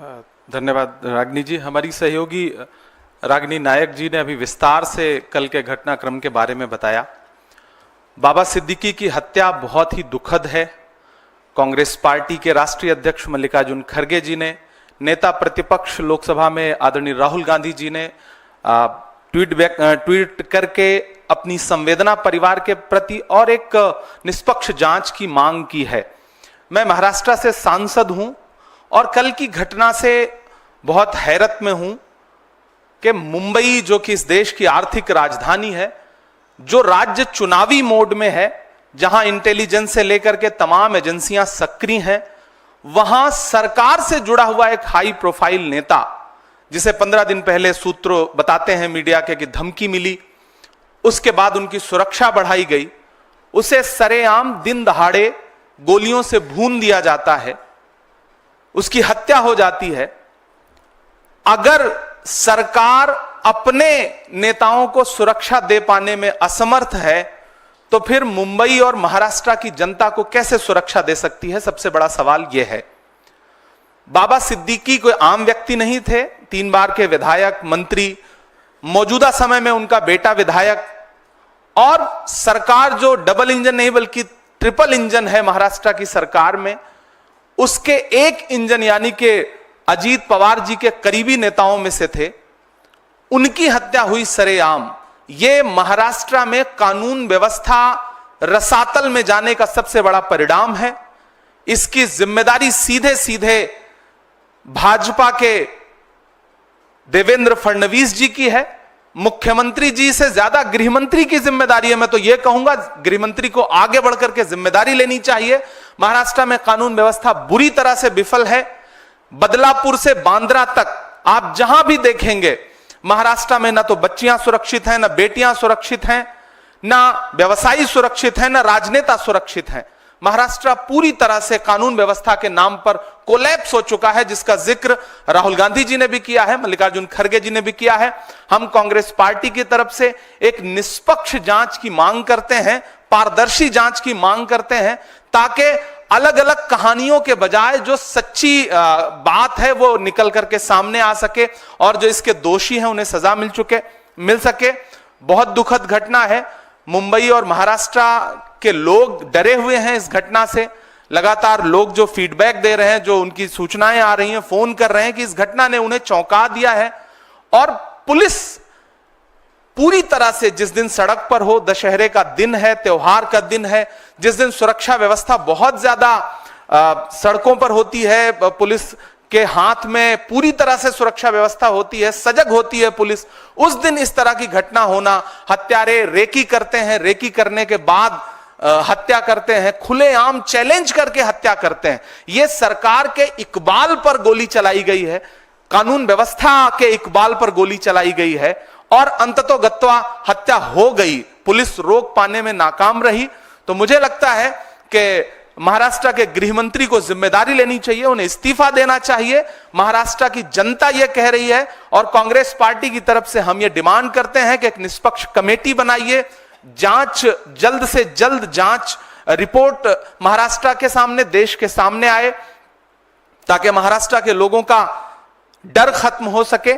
धन्यवाद रागिनी जी। हमारी सहयोगी रागिनी नायक जी ने अभी विस्तार से कल के घटनाक्रम के बारे में बताया। बाबा सिद्दीकी की हत्या बहुत ही दुखद है। कांग्रेस पार्टी के राष्ट्रीय अध्यक्ष मल्लिकार्जुन खड़गे जी ने, नेता प्रतिपक्ष लोकसभा में आदरणीय राहुल गांधी जी ने ट्वीट करके अपनी संवेदना परिवार के प्रति और एक निष्पक्ष जांच की मांग की है। मैं महाराष्ट्र से सांसद हूं और कल की घटना से बहुत हैरत में हूं कि मुंबई, जो कि इस देश की आर्थिक राजधानी है, जो राज्य चुनावी मोड में है, जहां इंटेलिजेंस से लेकर के तमाम एजेंसियां सक्रिय हैं, वहां सरकार से जुड़ा हुआ एक हाई प्रोफाइल नेता, जिसे 15 दिन पहले सूत्र बताते हैं मीडिया के कि धमकी मिली, उसके बाद उनकी सुरक्षा बढ़ाई गई, उसे सरेआम दिन दहाड़े गोलियों से भून दिया जाता है, उसकी हत्या हो जाती है। अगर सरकार अपने नेताओं को सुरक्षा दे पाने में असमर्थ है, तो फिर मुंबई और महाराष्ट्र की जनता को कैसे सुरक्षा दे सकती है? सबसे बड़ा सवाल यह है। बाबा सिद्दीकी कोई आम व्यक्ति नहीं थे, 3 बार के विधायक, मंत्री, मौजूदा समय में उनका बेटा विधायक, और सरकार जो डबल इंजन नहीं बल्कि ट्रिपल इंजन है महाराष्ट्र की सरकार में, उसके एक इंजन यानी कि अजीत पवार जी के करीबी नेताओं में से थे, उनकी हत्या हुई सरेआम। यह महाराष्ट्र में कानून व्यवस्था रसातल में जाने का सबसे बड़ा परिणाम है। इसकी जिम्मेदारी सीधे सीधे भाजपा के देवेंद्र फडणवीस जी की है। मुख्यमंत्री जी से ज्यादा गृहमंत्री की जिम्मेदारी है। मैं तो यह कहूंगा गृहमंत्री को आगे बढ़कर के जिम्मेदारी लेनी चाहिए। महाराष्ट्र में कानून व्यवस्था बुरी तरह से विफल है। बदलापुर से बांद्रा तक आप जहां भी देखेंगे महाराष्ट्र में ना तो बच्चियां सुरक्षित हैं, ना बेटियां सुरक्षित हैं, ना व्यवसायी सुरक्षित हैं, ना राजनेता सुरक्षित हैं। महाराष्ट्र पूरी तरह से कानून व्यवस्था के नाम पर कोलैप्स हो चुका है, जिसका जिक्र राहुल गांधी जी ने भी किया है, मल्लिकार्जुन खड़गे जी ने भी किया है। हम कांग्रेस पार्टी की तरफ से एक निष्पक्ष जांच की मांग करते हैं, पारदर्शी जांच की मांग करते हैं, ताकि अलग अलग कहानियों के बजाय जो सच्ची बात है वो निकल करके सामने आ सके और जो इसके दोषी हैं उन्हें सजा मिल सके। बहुत दुखद घटना है। मुंबई और महाराष्ट्र के लोग डरे हुए हैं इस घटना से। लगातार लोग जो फीडबैक दे रहे हैं, जो उनकी सूचनाएं आ रही हैं, फोन कर रहे हैं कि इस घटना ने उन्हें चौंका दिया है। और पुलिस पूरी तरह से, जिस दिन सड़क पर हो, दशहरे का दिन है, त्योहार का दिन है, जिस दिन सुरक्षा व्यवस्था बहुत ज्यादा सड़कों पर होती है, पुलिस के हाथ में पूरी तरह से सुरक्षा व्यवस्था होती है, सजग होती है पुलिस, उस दिन इस तरह की घटना होना, हत्यारे रेकी करते हैं, रेकी करने के बाद हत्या करते हैं, खुलेआम चैलेंज करके हत्या करते हैं। यह सरकार के इकबाल पर गोली चलाई गई है, कानून व्यवस्था के इकबाल पर गोली चलाई गई है और अंततोगत्वा हत्या हो गई। पुलिस रोक पाने में नाकाम रही। तो मुझे लगता है कि महाराष्ट्र के गृहमंत्री को जिम्मेदारी लेनी चाहिए, उन्हें इस्तीफा देना चाहिए। महाराष्ट्र की जनता यह कह रही है और कांग्रेस पार्टी की तरफ से हम यह डिमांड करते हैं कि एक निष्पक्ष कमेटी बनाइए, जांच, जल्द से जल्द जांच रिपोर्ट महाराष्ट्र के सामने, देश के सामने आए, ताकि महाराष्ट्र के लोगों का डर खत्म हो सके।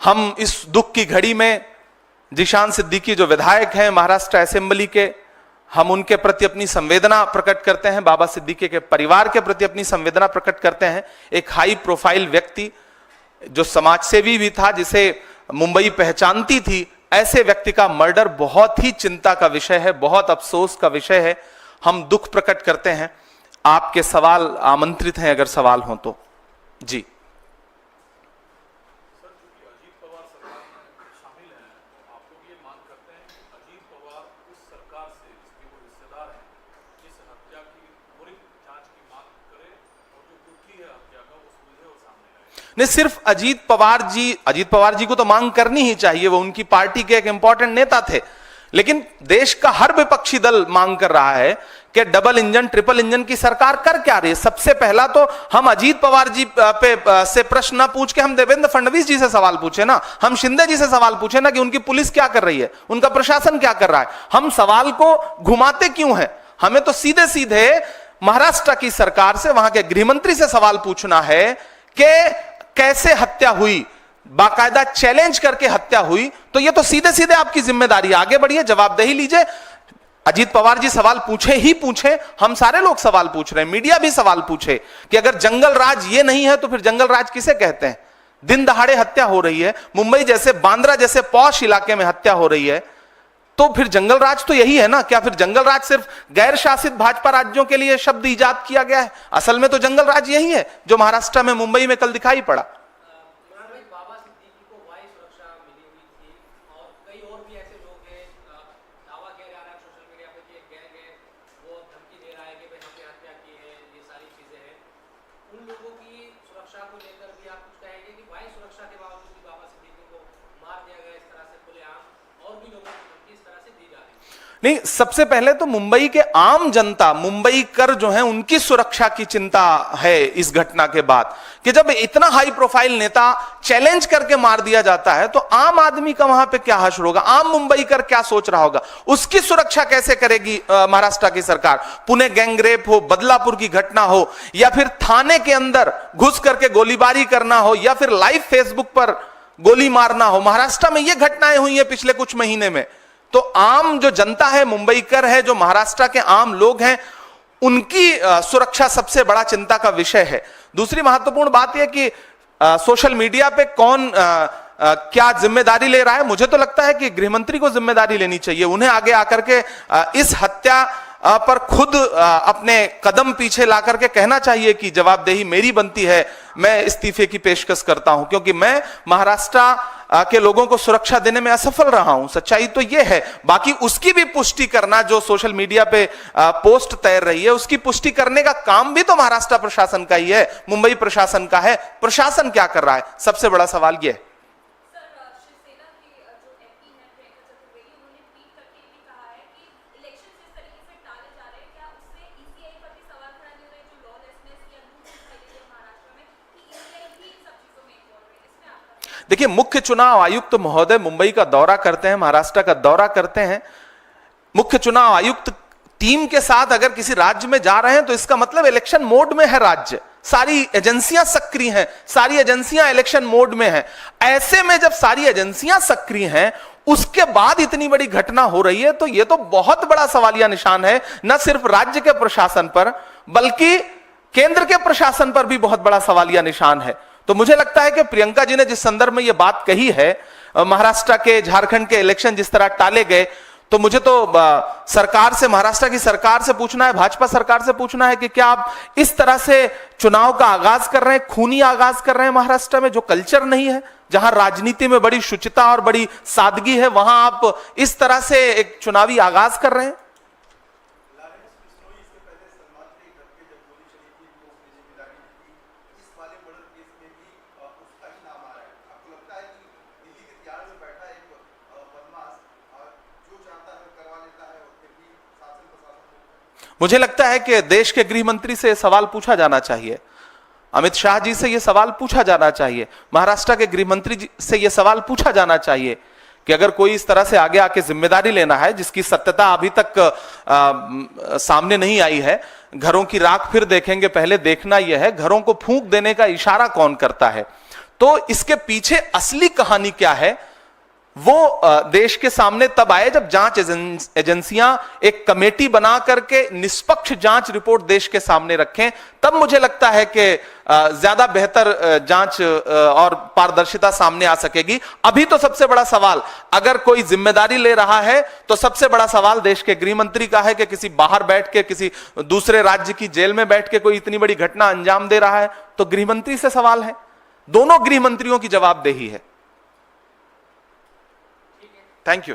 हम इस दुख की घड़ी में जिशान सिद्दीकी जो विधायक हैं महाराष्ट्र असेंबली के, हम उनके प्रति अपनी संवेदना प्रकट करते हैं, बाबा सिद्दीकी के परिवार के प्रति अपनी संवेदना प्रकट करते हैं। एक हाई प्रोफाइल व्यक्ति जो समाजसेवी भी था, जिसे मुंबई पहचानती थी, ऐसे व्यक्ति का मर्डर बहुत ही चिंता का विषय है, बहुत अफसोस का विषय है। हम दुख प्रकट करते हैं। आपके सवाल आमंत्रित हैं, अगर सवाल हो तो। जी नहीं, सिर्फ अजीत पवार जी को तो मांग करनी ही चाहिए, वो उनकी पार्टी के एक इंपॉर्टेंट नेता थे, लेकिन देश का हर विपक्षी दल मांग कर रहा है कि डबल इंजन, ट्रिपल इंजन की सरकार कर क्या रही है। सबसे पहला तो हम अजीत पवार जी पे से प्रश्न ना पूछ के हम देवेंद्र फडणवीस जी से सवाल पूछे ना, हम शिंदे जी से सवाल पूछे ना कि उनकी पुलिस क्या कर रही है, उनका प्रशासन क्या कर रहा है। हम सवाल को घुमाते क्यों हैं? हमें तो सीधे सीधे महाराष्ट्र की सरकार से, वहां के गृहमंत्री से सवाल पूछना है कि कैसे हत्या हुई, बाकायदा चैलेंज करके हत्या हुई, तो ये तो सीधे सीधे आपकी जिम्मेदारी, आगे बढ़िए, जवाबदेही लीजिए। अजीत पवार जी सवाल पूछे ही पूछे, हम सारे लोग सवाल पूछ रहे हैं, मीडिया भी सवाल पूछे कि अगर जंगल राज ये नहीं है तो फिर जंगल राज किसे कहते हैं? दिन दहाड़े हत्या हो रही है, मुंबई जैसे, बांद्रा जैसे पॉश इलाके में हत्या हो रही है, तो फिर जंगल राज तो यही है ना? क्या फिर जंगल राज सिर्फ गैर शासित भाजपा राज्यों के लिए शब्द इजाद किया गया है? असल में तो जंगल राज यही है जो महाराष्ट्र में, मुंबई में कल दिखाई पड़ा। नहीं, सबसे पहले तो मुंबई के आम जनता, मुंबई कर जो है, उनकी सुरक्षा की चिंता है इस घटना के बाद, कि जब इतना हाई प्रोफाइल नेता चैलेंज करके मार दिया जाता है तो आम आदमी का वहां पे क्या हश्र होगा, आम मुंबई कर क्या सोच रहा होगा, उसकी सुरक्षा कैसे करेगी महाराष्ट्र की सरकार? पुणे गैंगरेप हो, बदलापुर की घटना हो, या फिर थाने के अंदर घुस करके गोलीबारी करना हो, या फिर लाइव फेसबुक पर गोली मारना हो, महाराष्ट्र में ये घटनाएं हुई है पिछले कुछ महीने में। तो आम जो जनता है, मुंबई कर है, जो महाराष्ट्र के आम लोग हैं, उनकी सुरक्षा सबसे बड़ा चिंता का विषय है। दूसरी महत्वपूर्ण बात यह कि सोशल मीडिया पे कौन क्या जिम्मेदारी ले रहा है? मुझे तो लगता है कि गृहमंत्री को जिम्मेदारी लेनी चाहिए, उन्हें आगे आकर के इस हत्या पर खुद अपने कदम पीछे ला करके कहना चाहिए कि जवाबदेही मेरी बनती है, मैं इस्तीफे की पेशकश करता हूं, क्योंकि मैं महाराष्ट्र के लोगों को सुरक्षा देने में असफल रहा हूं। सच्चाई तो यह है। बाकी उसकी भी पुष्टि करना, जो सोशल मीडिया पे पोस्ट तैर रही है, उसकी पुष्टि करने का काम भी तो महाराष्ट्र प्रशासन का ही है, मुंबई प्रशासन का है। प्रशासन क्या कर रहा है, सबसे बड़ा सवाल यह है। देखिए, मुख्य चुनाव आयुक्त महोदय मुंबई का दौरा करते हैं, महाराष्ट्र का दौरा करते हैं। मुख्य चुनाव आयुक्त टीम के साथ अगर किसी राज्य में जा रहे हैं तो इसका मतलब इलेक्शन मोड में है राज्य, सारी एजेंसियां सक्रिय हैं, सारी एजेंसियां इलेक्शन मोड में हैं। ऐसे में जब सारी एजेंसियां सक्रिय हैं, उसके बाद इतनी बड़ी घटना हो रही है, तो यह तो बहुत बड़ा सवालिया निशान है, न सिर्फ राज्य के प्रशासन पर बल्कि केंद्र के प्रशासन पर भी बहुत बड़ा सवालिया निशान है। तो मुझे लगता है कि प्रियंका जी ने जिस संदर्भ में यह बात कही है, महाराष्ट्र के, झारखंड के इलेक्शन जिस तरह टाले गए, तो मुझे तो सरकार से, महाराष्ट्र की सरकार से पूछना है, भाजपा सरकार से पूछना है कि क्या आप इस तरह से चुनाव का आगाज कर रहे हैं, खूनी आगाज कर रहे हैं महाराष्ट्र में, जो कल्चर नहीं है, जहां राजनीति में बड़ी शुचिता और बड़ी सादगी है, वहां आप इस तरह से एक चुनावी आगाज कर रहे हैं? मुझे लगता है कि देश के गृह मंत्री से सवाल पूछा जाना चाहिए, अमित शाह जी से यह सवाल पूछा जाना चाहिए, महाराष्ट्र के गृह मंत्री से यह सवाल पूछा जाना चाहिए कि अगर कोई इस तरह से आगे आके जिम्मेदारी लेना है जिसकी सत्यता अभी तक सामने नहीं आई है, घरों की राख फिर देखेंगे, पहले देखना यह है घरों को फूंक देने का इशारा कौन करता है। तो इसके पीछे असली कहानी क्या है, वो देश के सामने तब आए जब जांच एजेंसियां एक कमेटी बना करके निष्पक्ष जांच रिपोर्ट देश के सामने रखें, तब मुझे लगता है कि ज्यादा बेहतर जांच और पारदर्शिता सामने आ सकेगी। अभी तो सबसे बड़ा सवाल, अगर कोई जिम्मेदारी ले रहा है तो सबसे बड़ा सवाल देश के गृह मंत्री का है कि किसी बाहर बैठ के, किसी दूसरे राज्य की जेल में बैठ के कोई इतनी बड़ी घटना अंजाम दे रहा है, तो गृह मंत्री से सवाल है। दोनों गृह मंत्रियों की जवाबदेही है। Thank you.